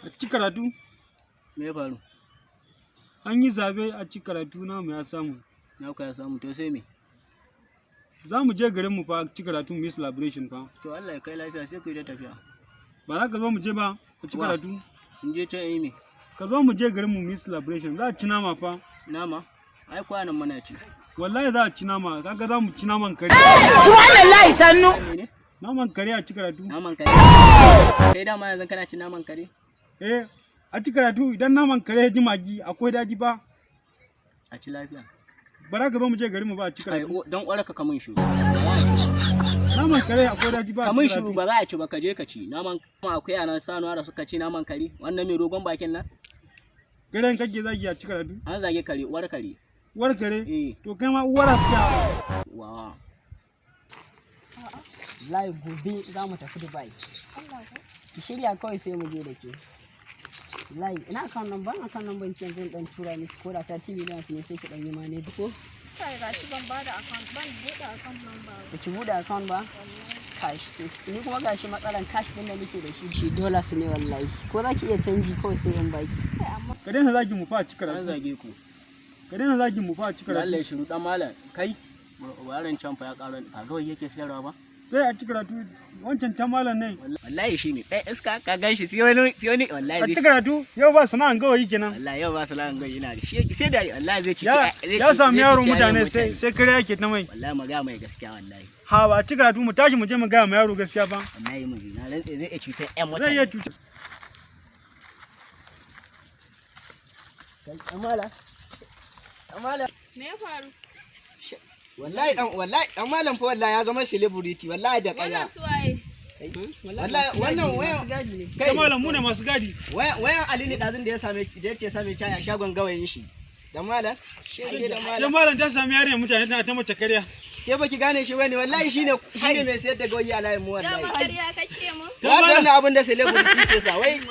Achikaratu. Me ya faru? An yi zabe Achikaratu namu ya samu. Na ku ya samu to sai me? Za mu je garin mu fa Achikaratu mu yi celebration fa. To Allah ya kai lafiya sai ku yi ta tafiya. Ba za ka zo mu je ba Achikaratu. In je ta yi me? Ka zo mu je garin mu yi celebration. Za a ci nama fa. Nama? Ai kwanan mana ci. Wallahi za a ci nama. Kaga za mu ci naman kare. Subhanallahi sannu. Naman kare Achikaratu. Naman kare. Kai dama yanzu kana ci naman kare? Achikaratu idan naman kare ya ji magi akwai daɗi ba. A ci lafiya. Ba za ka zo mu je garin mu ba Achikaratu. Don ƙwarka ka mun shiru. Naman kare akwai daɗi ba. Ka mun shiru ba za a ci ba ka je ka ci. Naman akwai yanan sanuwa da suka ci naman kare. Wannan mai rogon bakin nan. Karen kake zagi Achikaratu. An zage kare, uwar kare. Uwar kare? To kai ma uwar afiya. Wa. Wallahi gobe za mu tafi Dubai. Ki shirya kawai sai mu je da ke. Wallahi ina kan nan kin zan dan tura miki ko da ta TV dan su ne sai ki dan yi manage ko? Kai gashi ban bada account ban bude account number. Ki bude account ba? Cash to ni kuma gashi matsalan cash din da nake da shi dollars ne wallahi. Ko za ki iya canji kawai sai in baki. Ka daina zagi mu fa Achikaratu. An zage ku. Ka daina zagi mu fa Achikaratu. Allah ya shiru dan malam kai. Waran can fa ya ƙara ka ga yake sayarwa ba? Sai Achikaratu wancan ta malam ne. Wallahi shine dai iska ka ganshi sai wani wallahi zai Achikaratu yau ba sana'an gawayi kenan. wallahi yau ba sana'an gawayi ina da shi sai da wallahi zai ci ya samu yaro mutane sai kare yake ta mai. wallahi maga mai gaskiya wallahi. Ha ba Achikaratu mu tashi mu je mu ga mai yaro gaskiya ba. wallahi mu ji na rantsa zai iya cutar ƴan mutane. Zai iya cutar. Amala Me ya faru? wallahi dan malam fa wallahi ya zama celebrity wallahi da kaya. Wannan suwaye? wallahi wannan waya Kai malam mu ne masu gadi. wayan Ali ne dazun da ya same da yace same chai a shagon gawayin shi. Dan malam shi da malam. Dan malam ta sami yare mutane tana ta mata kariya. Ke baki gane shi wani wallahi shine mai sayar da gawayi a layin mu wallahi. Dama ƙarya kake mun? wannan abin da celebrity ke sa wai